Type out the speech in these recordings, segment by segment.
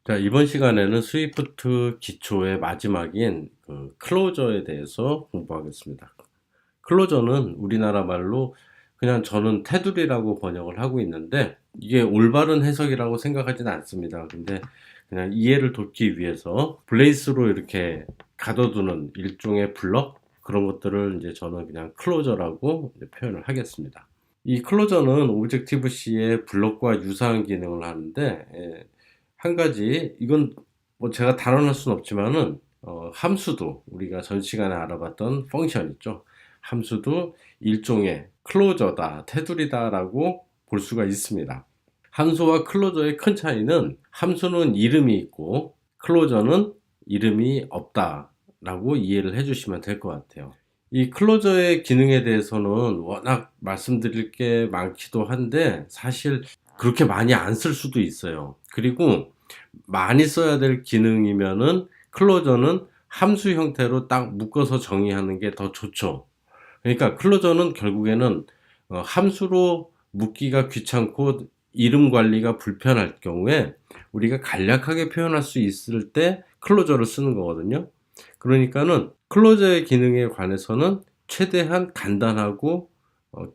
자, 이번 시간에는 스위프트 기초의 마지막인 그 클로저에 대해서 공부하겠습니다. 클로저는 우리나라 말로 그냥 저는 테두리라고 번역을 하고 있는데 이게 올바른 해석이라고 생각하지는 않습니다. 근데 그냥 이해를 돕기 위해서 블레이스로 이렇게 가둬두는 일종의 블럭 그런 것들을 이제 저는 그냥 클로저라고 이제 표현을 하겠습니다. 이 클로저는 오브젝티브 C의 블럭과 유사한 기능을 하는데 한 가지 이건 뭐 제가 단언할 수는 없지만은 함수도 우리가 전 시간에 알아봤던 펑션 있죠. 함수도 일종의 클로저다, 테두리다라고 볼 수가 있습니다. 함수와 클로저의 큰 차이는 함수는 이름이 있고 클로저는 이름이 없다라고 이해를 해주시면 될 것 같아요. 이 클로저의 기능에 대해서는 워낙 말씀드릴 게 많기도 한데 사실 그렇게 많이 안 쓸 수도 있어요. 그리고 많이 써야 될 기능이면은 클로저는 함수 형태로 딱 묶어서 정의하는 게 더 좋죠. 그러니까 클로저는 결국에는 함수로 묶기가 귀찮고 이름 관리가 불편할 경우에 우리가 간략하게 표현할 수 있을 때 클로저를 쓰는 거거든요. 그러니까는 클로저의 기능에 관해서는 최대한 간단하고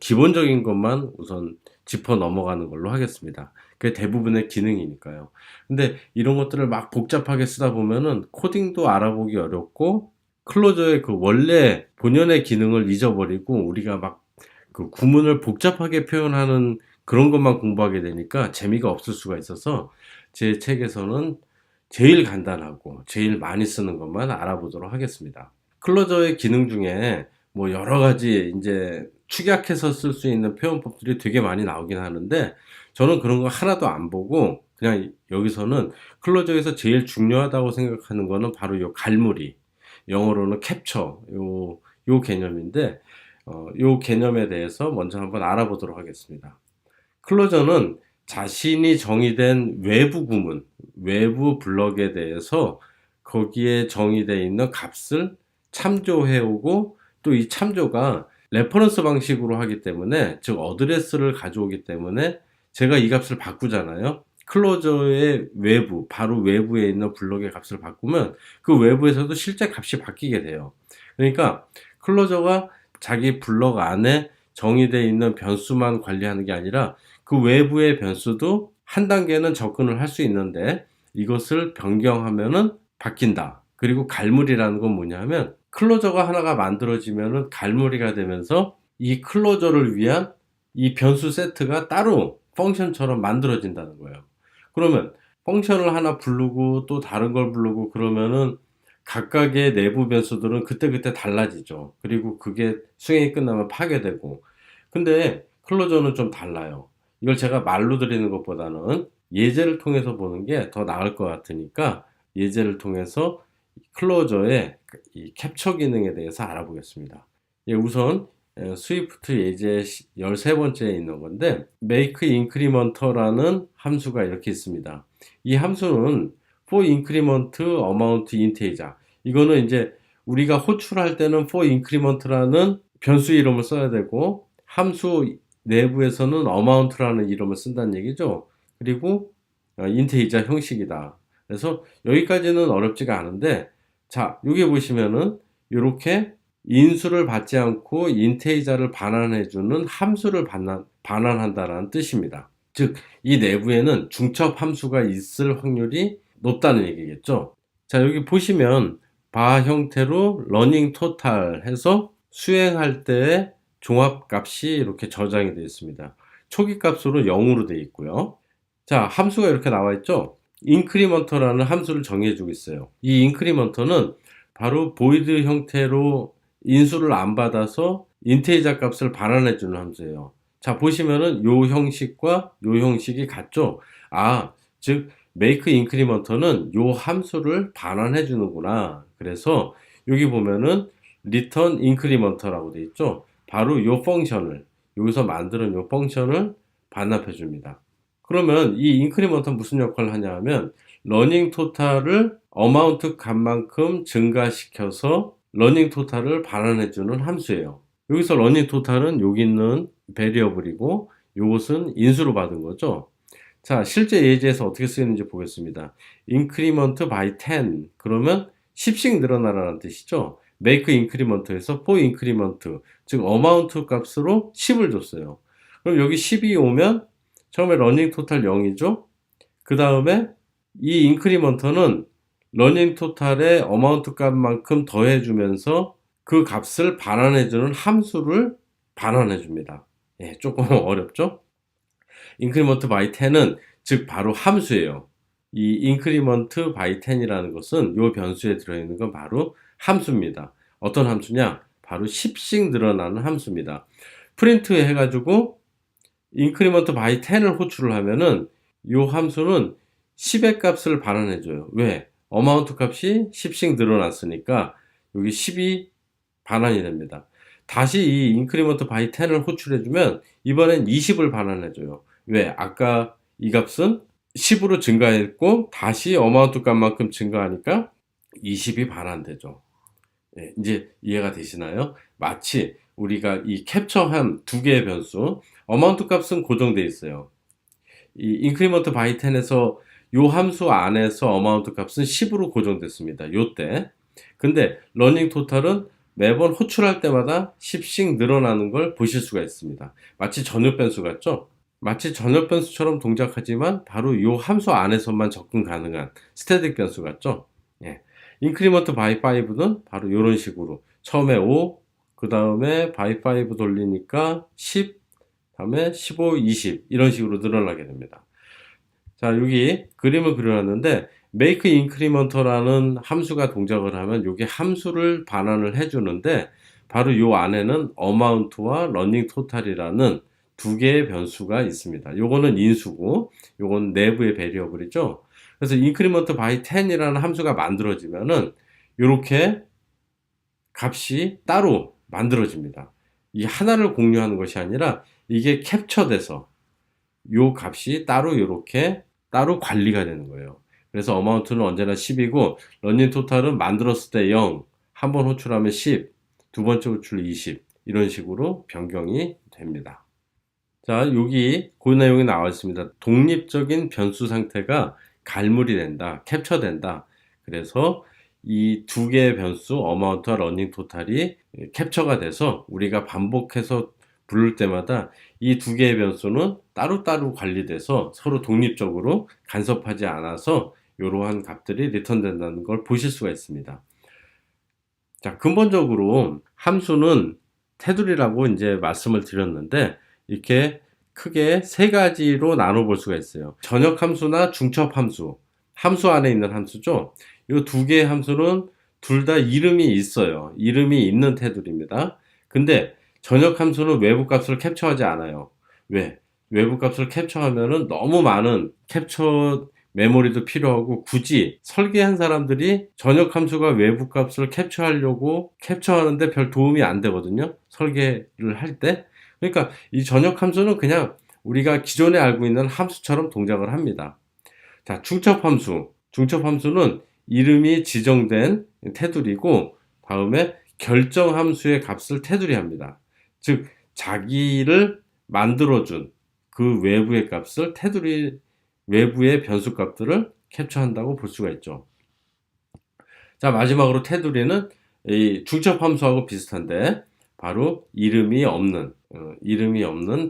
기본적인 것만 우선 짚어 넘어가는 걸로 하겠습니다. 그게 대부분의 기능이니까요. 근데 이런 것들을 막 복잡하게 쓰다 보면은 코딩도 알아보기 어렵고 클로저의 그 원래 본연의 기능을 잊어버리고 우리가 막 그 구문을 복잡하게 표현하는 그런 것만 공부하게 되니까 재미가 없을 수가 있어서 제 책에서는 제일 간단하고 제일 많이 쓰는 것만 알아보도록 하겠습니다. 클로저의 기능 중에 뭐 여러 가지 이제 축약해서 쓸 수 있는 표현법들이 되게 많이 나오긴 하는데 저는 그런 거 하나도 안 보고 그냥 여기서는 클로저에서 제일 중요하다고 생각하는 거는 바로 요 갈무리, 영어로는 캡처 요 개념인데 요 개념에 대해서 먼저 한번 알아보도록 하겠습니다. 클로저는 자신이 정의된 외부 구문, 외부 블럭에 대해서 거기에 정의되어 있는 값을 참조해 오고 또 이 참조가 레퍼런스 방식으로 하기 때문에 즉 어드레스를 가져오기 때문에 제가 이 값을 바꾸잖아요. 클로저의 외부, 바로 외부에 있는 블럭의 값을 바꾸면 그 외부에서도 실제 값이 바뀌게 돼요. 그러니까 클로저가 자기 블럭 안에 정의되어 있는 변수만 관리하는 게 아니라 그 외부의 변수도 한 단계는 접근을 할 수 있는데 이것을 변경하면은 바뀐다. 그리고 갈무리라는 건 뭐냐면 클로저가 하나가 만들어지면은 갈무리가 되면서 이 클로저를 위한 이 변수 세트가 따로 펑션처럼 만들어진다는 거예요. 그러면 펑션을 하나 부르고 또 다른 걸 부르고 그러면은 각각의 내부 변수들은 그때그때 달라지죠. 그리고 그게 수행이 끝나면 파괴되고. 근데 클로저는 좀 달라요. 이걸 제가 말로 드리는 것보다는 예제를 통해서 보는 게 더 나을 것 같으니까 예제를 통해서 클로저의 이 캡처 기능에 대해서 알아보겠습니다. 예, 우선 스위프트 예제 13번째에 있는 건데 make increment라는 함수가 이렇게 있습니다. 이 함수는 for increment amount integer 이거는 이제 우리가 호출할 때는 for increment라는 변수 이름을 써야 되고 함수 내부에서는 amount라는 이름을 쓴다는 얘기죠. 그리고 integer 형식이다. 그래서 여기까지는 어렵지가 않은데 자 여기 보시면은 이렇게 인수를 받지 않고 인테이저를 반환해주는 함수를 반환한다라는 뜻입니다. 즉, 이 내부에는 중첩 함수가 있을 확률이 높다는 얘기겠죠. 자, 여기 보시면 바 형태로 러닝 토탈 해서 수행할 때의 종합값이 이렇게 저장이 되어 있습니다. 초기 값으로 0으로 되어 있고요. 자, 함수가 이렇게 나와 있죠. 인크리먼터라는 함수를 정해주고 있어요. 이 인크리먼터는 바로 보이드 형태로 인수를 안 받아서 인테이저 값을 반환해 주는 함수예요. 자, 보시면은 요 형식과 요 형식이 같죠? 아, 즉 make increment는 요 함수를 반환해 주는구나. 그래서 여기 보면은 return increment라고 돼 있죠? 바로 요 펑션을 여기서 만드는 요 펑션을 반납해 줍니다. 그러면 이 인크리먼트는 무슨 역할을 하냐 하면 러닝 토탈을 어마운트 값만큼 증가시켜서 러닝 토탈을 반환해 주는 함수예요. 여기서 러닝 토탈은 여기 있는 베리어블이고 이것은 인수로 받은 거죠. 자, 실제 예제에서 어떻게 쓰이는지 보겠습니다. increment by 10 그러면 10씩 늘어나라는 뜻이죠. make increment에서 for increment 즉 amount 값으로 10을 줬어요. 그럼 여기 10이 오면 처음에 running total 0이죠. 그 다음에 이 increment는 running total의 amount 값만큼 더해주면서 그 값을 반환해주는 함수를 반환해줍니다. 예, 조금 어렵죠? increment by 10은 즉 바로 함수예요. 이 increment by 10이라는 것은 이 변수에 들어있는 건 바로 함수입니다. 어떤 함수냐? 바로 10씩 늘어나는 함수입니다. 프린트 해가지고 increment by 10을 호출을 하면은 이 함수는 10의 값을 반환해줘요. 왜? amount 값이 10씩 늘어났으니까 여기 10이 반환이 됩니다. 다시 이 increment by 10을 호출해주면 이번엔 20을 반환해줘요. 왜? 아까 이 값은 10으로 증가했고 다시 amount 값만큼 증가하니까 20이 반환되죠. 예, 이제 이해가 되시나요? 마치 우리가 이 캡처한 두 개의 변수 amount 값은 고정되어 있어요. 이 increment by 10에서 요 함수 안에서 amount 값은 10으로 고정됐습니다. 요때. 근데 running total은 매번 호출할 때마다 10씩 늘어나는 걸 보실 수가 있습니다. 마치 전역 변수 같죠? 마치 전역 변수처럼 동작하지만 바로 요 함수 안에서만 접근 가능한 스태틱 변수 같죠? 예. increment by 5는 바로 이런 식으로 처음에 5, 그 다음에 by 5 돌리니까 10, 다음에 15, 20 이런 식으로 늘어나게 됩니다. 자, 여기 그림을 그려놨는데 make increment라는 함수가 동작을 하면 이게 함수를 반환을 해주는데 바로 이 안에는 amount와 running total이라는 두 개의 변수가 있습니다. 요거는 인수고 요건 내부의 베리어블이죠. 그래서 increment by 10이라는 함수가 만들어지면은 이렇게 값이 따로 만들어집니다. 이 하나를 공유하는 것이 아니라 이게 캡처돼서 요 값이 따로 이렇게 따로 관리가 되는 거예요. 그래서 amount는 언제나 10이고 running total은 만들었을 때 0, 한 번 호출하면 10, 두 번째 호출 20 이런 식으로 변경이 됩니다. 자, 여기 그 내용이 나와 있습니다. 독립적인 변수 상태가 갈물이 된다, 캡처된다. 그래서 이 두 개의 변수 amount와 running total이 캡처가 돼서 우리가 반복해서 부를 때마다 이 두 개의 변수는 따로따로 관리돼서 서로 독립적으로 간섭하지 않아서 이러한 값들이 리턴된다는 걸 보실 수가 있습니다. 자, 근본적으로 함수는 테두리라고 이제 말씀을 드렸는데 이렇게 크게 세 가지로 나눠 볼 수가 있어요. 전역 함수나 중첩 함수, 함수 안에 있는 함수죠. 이 두 개의 함수는 둘 다 이름이 있어요. 이름이 있는 테두리입니다. 근데 전역 함수는 외부 값을 캡처하지 않아요. 왜? 외부 값을 캡처하면은 너무 많은 캡처 메모리도 필요하고 굳이 설계한 사람들이 전역 함수가 외부 값을 캡처하려고 캡처하는데 별 도움이 안 되거든요. 설계를 할 때. 그러니까 이 전역 함수는 그냥 우리가 기존에 알고 있는 함수처럼 동작을 합니다. 자, 중첩 함수. 중첩 함수는 이름이 지정된 테두리고 다음에 결정 함수의 값을 테두리합니다. 즉 자기를 만들어준 그 외부의 값을 테두리 외부의 변수 값들을 캡처한다고 볼 수가 있죠. 자, 마지막으로 테두리는 이 중첩 함수하고 비슷한데 바로 이름이 없는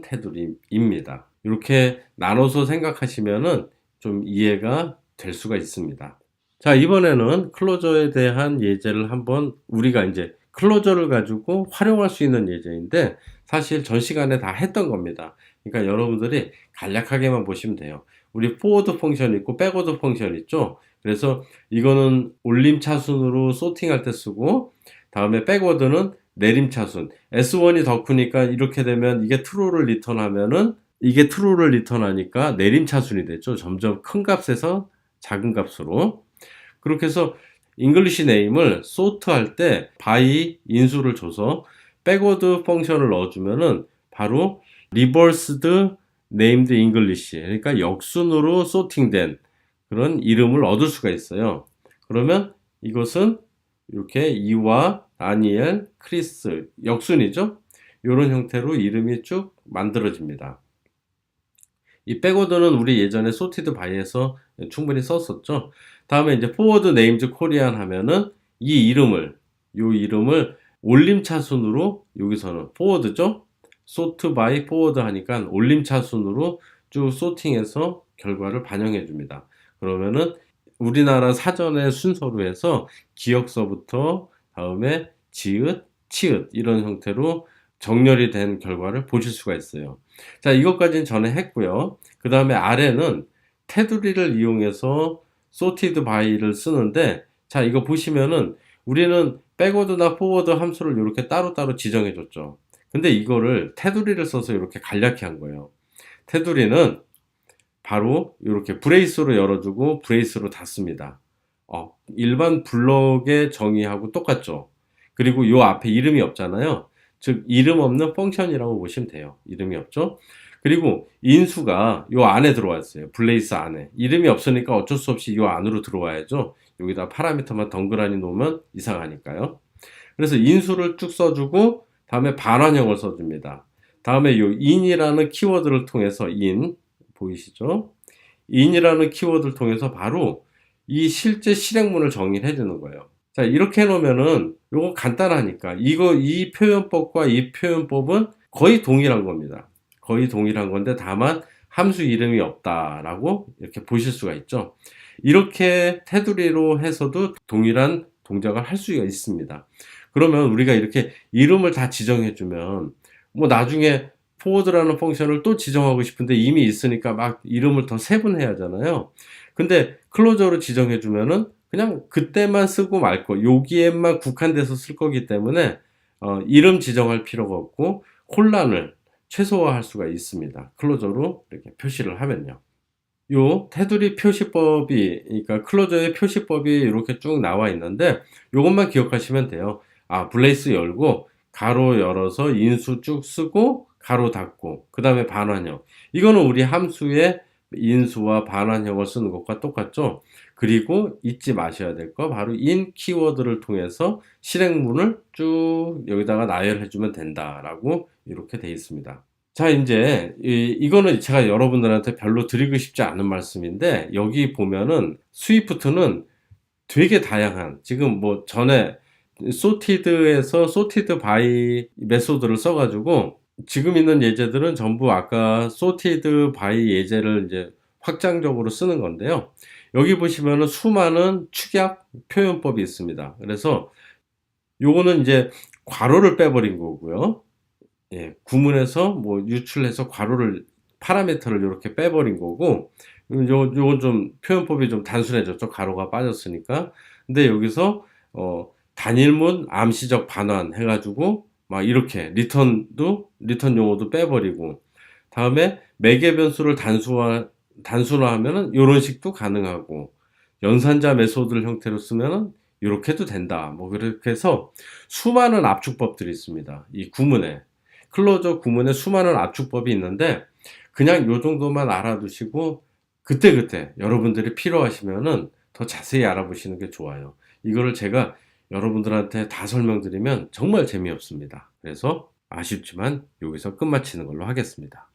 테두리입니다. 이렇게 나눠서 생각하시면은 좀 이해가 될 수가 있습니다. 자, 이번에는 클로저에 대한 예제를 한번 우리가 이제 클로저를 가지고 활용할 수 있는 예제인데 사실 전 시간에 다 했던 겁니다. 그러니까 여러분들이 간략하게만 보시면 돼요. 우리 포워드 펑션 있고 백워드 펑션 있죠. 그래서 이거는 올림 차순으로 소팅할 때 쓰고 다음에 백워드는 내림 차순. S1이 더 크니까 이렇게 되면 이게 true를 리턴하면은 이게 true를 리턴하니까 내림 차순이 됐죠. 점점 큰 값에서 작은 값으로. 그렇게 해서 잉글리시 네임을 sort할 때 by 인수를 줘서 백워드 펑션을 넣어주면은 바로 reversed named English 그러니까 역순으로 소팅된 그런 이름을 얻을 수가 있어요. 그러면 이것은 이렇게 이와 다니엘, 크리스 역순이죠. 이런 형태로 이름이 쭉 만들어집니다. 이 백워드는 우리 예전에 sorted by에서 충분히 썼었죠. 다음에 이제 forward names Korean 하면은 이 이름을 올림차순으로 여기서는 forward죠. sort by forward 하니까 올림차순으로 쭉 소팅해서 결과를 반영해 줍니다. 그러면은 우리나라 사전의 순서로 해서 기역서부터 다음에 지읒, 치읓 이런 형태로 정렬이 된 결과를 보실 수가 있어요. 자, 이것까지는 전에 했고요. 그 다음에 아래는 테두리를 이용해서 sorted by를 쓰는데, 자, 이거 보시면은 우리는 백워드나 포워드 함수를 이렇게 따로따로 지정해 줬죠. 근데 이거를 테두리를 써서 이렇게 간략히 한 거예요. 테두리는 바로 이렇게 브레이스로 열어주고 브레이스로 닫습니다. 일반 블럭의 정의하고 똑같죠. 그리고 요 앞에 이름이 없잖아요. 즉 이름 없는 펑션이라고 보시면 돼요. 이름이 없죠. 그리고 인수가 요 안에 들어왔어요. 블레이스 안에. 이름이 없으니까 어쩔 수 없이 요 안으로 들어와야죠. 여기다 파라미터만 덩그라니 놓으면 이상하니까요. 그래서 인수를 쭉 써주고 다음에 반환형을 써줍니다. 다음에 요 in이라는 키워드를 통해서 in 보이시죠? in이라는 키워드를 통해서 바로 이 실제 실행문을 정의를 해주는 거예요. 자, 이렇게 해놓으면은 요거 간단하니까 이 표현법과 이 표현법은 거의 동일한 겁니다. 거의 동일한 건데 다만 함수 이름이 없다라고 이렇게 보실 수가 있죠. 이렇게 테두리로 해서도 동일한 동작을 할 수가 있습니다. 그러면 우리가 이렇게 이름을 다 지정해 주면 뭐 나중에 forward라는 펑션을 또 지정하고 싶은데 이미 있으니까 막 이름을 더 세분해야 하잖아요. 근데 클로저로 지정해 주면은 그냥 그때만 쓰고 말 거, 여기에만 국한돼서 쓸 거기 때문에 이름 지정할 필요가 없고 혼란을 최소화할 수가 있습니다. 클로저로 이렇게 표시를 하면요. 요 테두리 표시법이, 그러니까 클로저의 표시법이 이렇게 쭉 나와 있는데 요것만 기억하시면 돼요. 블레이스 열고 가로 열어서 인수 쭉 쓰고 가로 닫고 그 다음에 반환형. 이거는 우리 함수의 인수와 반환형을 쓰는 것과 똑같죠. 그리고 잊지 마셔야 될 거 바로 in 키워드를 통해서 실행문을 쭉 여기다가 나열해 주면 된다라고 이렇게 되어 있습니다. 자, 이제 이거는 제가 여러분들한테 별로 드리고 싶지 않은 말씀인데 여기 보면은 스위프트는 되게 다양한, 지금 뭐 전에 sorted에서 sorted by 메소드를 써가지고 지금 있는 예제들은 전부 아까 sorted by 예제를 이제 확장적으로 쓰는 건데요. 여기 보시면은 수많은 축약 표현법이 있습니다. 그래서 요거는 이제 괄호를 빼버린 거고요. 예, 구문에서 뭐 유출해서 괄호를 파라미터를 이렇게 빼버린 거고, 요건 좀 표현법이 좀 단순해졌죠. 괄호가 빠졌으니까. 근데 여기서 단일문 암시적 반환 해가지고 막 이렇게 리턴 용어도 빼버리고, 다음에 매개 변수를 단순화하면은 이런 식도 가능하고, 연산자 메소드를 형태로 쓰면은 이렇게도 된다. 뭐 그렇게 해서 수많은 압축법들이 있습니다. 이 구문에. 클로저 구문에 수많은 압축법이 있는데 그냥 요 정도만 알아두시고 그때그때 여러분들이 필요하시면은 더 자세히 알아보시는 게 좋아요. 이거를 제가 여러분들한테 다 설명드리면 정말 재미없습니다. 그래서 아쉽지만 여기서 끝마치는 걸로 하겠습니다.